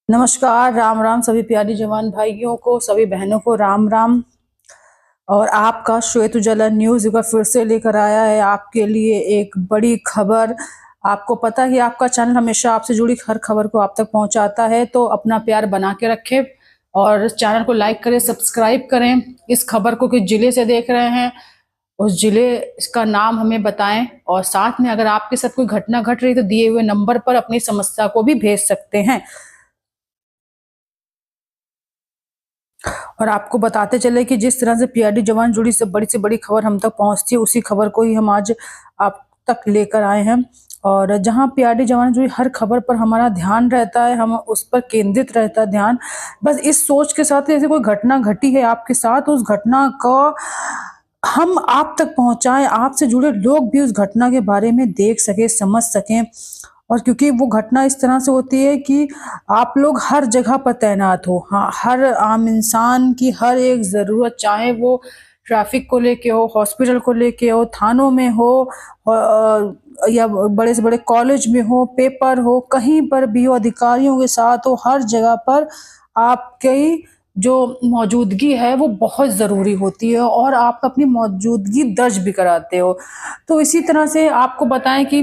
नमस्कार, राम राम सभी प्यारी जवान भाइयों को, सभी बहनों को राम राम। और आपका श्वेत उजाला न्यूज़ एक बार फिर से लेकर आया है आपके लिए एक बड़ी खबर। आपको पता है कि आपका चैनल हमेशा आपसे जुड़ी हर खबर को आप तक पहुंचाता है, तो अपना प्यार बना के रखें और चैनल को लाइक करें, सब्सक्राइब करें। इस खबर को किस जिले से देख रहे हैं, उस जिले का नाम हमें बताएं, और साथ में अगर आपके साथ कोई घटना घट रही तो दिए हुए नंबर पर अपनी समस्या को भी भेज सकते हैं। और आपको बताते चले कि जिस तरह से पीआरडी जवान जुड़ी से बड़ी खबर हम तक पहुंचती है, उसी खबर को ही हम आज आप तक लेकर आए हैं। और जहां पीआरडी जवान जुड़ी हर खबर पर हमारा ध्यान रहता है, हम उस पर केंद्रित रहता है ध्यान, बस इस सोच के साथ कि जैसे कोई घटना घटी है आपके साथ, उस घटना को हम आप तक पहुंचाएं, आपसे जुड़े लोग भी उस घटना के बारे में देख सके, समझ सकें। और क्योंकि वो घटना इस तरह से होती है कि आप लोग हर जगह पर तैनात हो, हाँ, हर आम इंसान की हर एक ज़रूरत, चाहे वो ट्रैफिक को लेके हो, हॉस्पिटल को लेके हो, थानों में हो, या बड़े से बड़े कॉलेज में हो, पेपर हो, कहीं पर भी हो, अधिकारियों के साथ हो, हर जगह पर आपकी जो मौजूदगी है वो बहुत ज़रूरी होती है और आप अपनी मौजूदगी दर्ज भी कराते हो। तो इसी तरह से आपको बताएं कि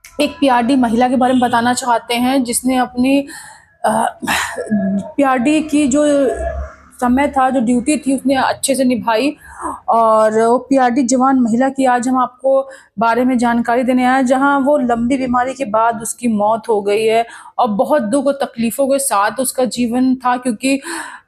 एक पीआरडी महिला के बारे में बताना चाहते हैं, जिसने अपनी पीआरडी की जो समय था, जो ड्यूटी थी, उसने अच्छे से निभाई। और वो पीआरडी जवान महिला की आज हम आपको बारे में जानकारी देने आए हैं, जहां वो लंबी बीमारी के बाद उसकी मौत हो गई है और बहुत दुख और तकलीफों के साथ उसका जीवन था, क्योंकि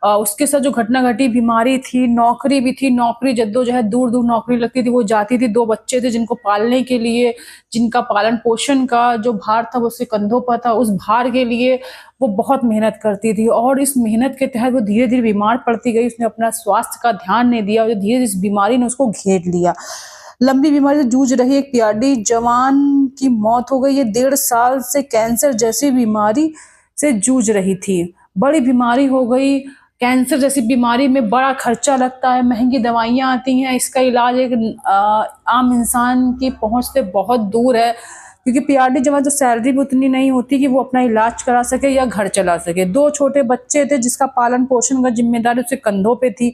उसके साथ जो घटना घटी, बीमारी थी, नौकरी भी थी, नौकरी जद्दोजहद, दूर दूर नौकरी लगती थी, वो जाती थी, 2 बच्चे थे जिनको पालने के लिए, जिनका पालन पोषण का जो भार था वो उसके कंधों पर था, उस भार के लिए वो बहुत मेहनत करती थी। और इस मेहनत के तहत वो धीरे धीरे बीमार पड़ती गई, उसने अपना स्वास्थ्य का ध्यान नहीं दिया और धीरे धीरे इस बीमारी ने उसको घेर लिया। लंबी बीमारी से जूझ रही एक पीआरडी जवान की मौत हो गई। ये 1.5 साल से कैंसर जैसी बीमारी से जूझ रही थी। बड़ी बीमारी हो गई, कैंसर जैसी बीमारी में बड़ा खर्चा लगता है, महंगी दवाइयाँ आती हैं, इसका इलाज एक आम इंसान की पहुंच से बहुत दूर है, क्योंकि पीआरडी जवान तो सैलरी भी उतनी नहीं होती कि वो अपना इलाज करा सके या घर चला सके। 2 छोटे बच्चे थे जिसका पालन पोषण का जिम्मेदारी उसके कंधों पे थी।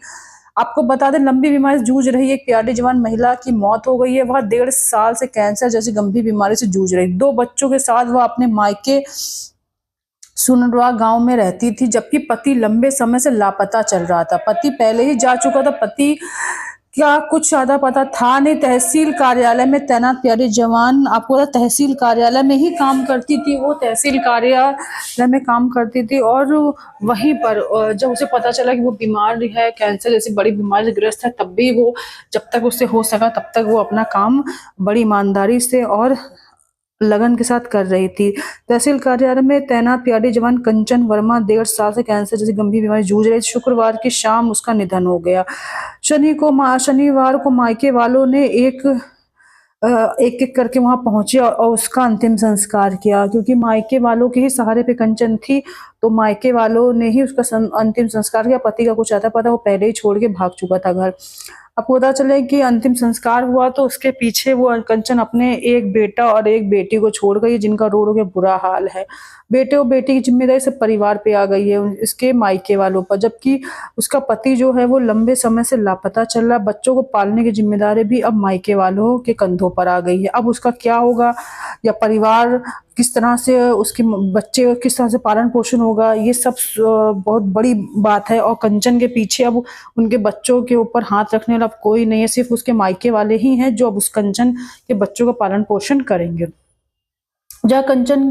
आपको बता दें, लंबी बीमारी से जूझ रही एक पीआरडी जवान महिला की मौत हो गई है। वह 1.5 साल से कैंसर जैसी गंभीर बीमारी से जूझ रही, 2 बच्चों के साथ वह अपने मायके सुनरवा गांव में रहती थी, जबकि पति लंबे समय से लापता चल रहा था। पति पहले ही जा चुका था, पति क्या कुछ ज्यादा पता था नहीं। तहसील कार्यालय में तैनात पीआरडी जवान, आपको पता, तहसील कार्यालय में ही काम करती थी, वो तहसील कार्यालय में काम करती थी। और वहीं पर जब उसे पता चला कि वो बीमार है, कैंसर जैसी बड़ी बीमारी से ग्रस्त है, तब भी वो, जब तक उससे हो सका तब तक वो अपना काम बड़ी ईमानदारी से और लगन के साथ कर रही थी। तहसील कार्यालय में तैनात पीआरडी जवान कंचन वर्मा 1.5 साल से कैंसर जैसी गंभीर बीमारी जूझ रही थी। शुक्रवार की शाम उसका निधन हो गया। शनिवार को मायके वालों ने एक एक करके वहां पहुंचे और उसका अंतिम संस्कार किया, क्योंकि मायके वालों के ही सहारे पे कंचन थी, तो मायके वालों ने ही उसका अंतिम संस्कार किया। पति का कुछ आता पता, वो पहले ही छोड़ के भाग चुका था घर। आपको पता चले कि अंतिम संस्कार हुआ तो उसके पीछे वो कंचन अपने एक बेटा और एक बेटी को छोड़ गई, जिनका रो रो के बुरा हाल है। बेटे और बेटी की जिम्मेदारी सब परिवार पे आ गई है, इसके मायके वालों पर, जबकि उसका पति जो है वो लंबे समय से लापता चल रहा। बच्चों को पालने की जिम्मेदारी भी अब मायके वालों के कंधों पर आ गई है। अब उसका क्या होगा, या परिवार किस तरह से, उसके बच्चे किस तरह से पालन पोषण होगा, ये सब बहुत बड़ी बात है। और कंचन के पीछे अब उनके बच्चों के ऊपर हाथ रखने वाला अब कोई नहीं है, सिर्फ उसके मायके वाले ही हैं जो अब उस कंचन के बच्चों का पालन पोषण करेंगे। जहाँ कंचन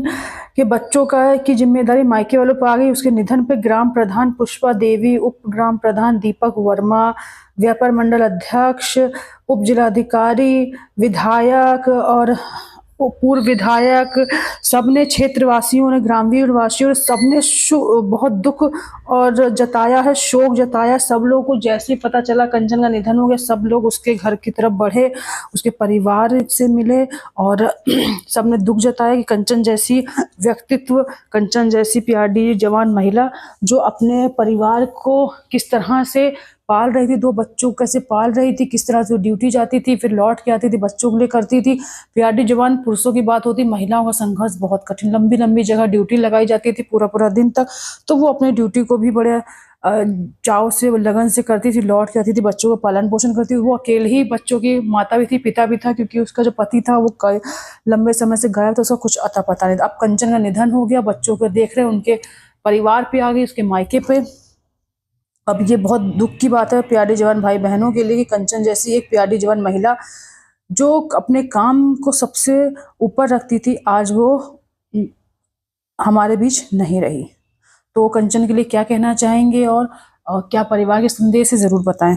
के बच्चों का की जिम्मेदारी मायके वालों पर आ गई, उसके निधन पर ग्राम प्रधान पुष्पा देवी, उप ग्राम प्रधान दीपक वर्मा, व्यापार मंडल अध्यक्ष, उप जिलाधिकारी, विधायक और पूर्व विधायक, सबने, क्षेत्रवासियों ने, ग्रामीण वासियों ने, सबने बहुत दुख और जताया है, शोक जताया। सब लोगों को जैसे पता चला कंचन का निधन हो गया, सब लोग उसके घर की तरफ बढ़े, उसके परिवार से मिले और सबने दुख जताया कि कंचन जैसी व्यक्तित्व, कंचन जैसी पीआरडी जवान महिला जो अपने परिवार को किस तरह से पाल रही थी, 2 बच्चों को कैसे पाल रही थी, किस तरह से वो ड्यूटी जाती थी, फिर लौट के आती थी, बच्चों के लिए करती थी। पीआरडी जवान पुरुषों की बात होती, महिलाओं का संघर्ष बहुत कठिन, लंबी-लंबी जगह ड्यूटी लगाई जाती थी पूरा-पूरा दिन तक, तो वो अपनी ड्यूटी को भी बड़े चाव से, लगन से करती थी, लौट के आती थी, बच्चों का पालन-पोषण करती थी। वो अकेले ही बच्चों की माता भी थी, पिता भी था, क्योंकि उसका जो पति था वो लंबे समय से गायब था, उसका कुछ अता-पता नहीं था। अब कंचन का निधन हो गया, बच्चों को देख रहे उनके परिवार पे आ गई, उसके मायके पे। अब ये बहुत दुख की बात है पीआरडी जवान भाई बहनों के लिए कि कंचन जैसी एक पीआरडी जवान महिला जो अपने काम को सबसे ऊपर रखती थी, आज वो हमारे बीच नहीं रही। तो कंचन के लिए क्या कहना चाहेंगे और क्या परिवार के संदेश है, ज़रूर बताएं।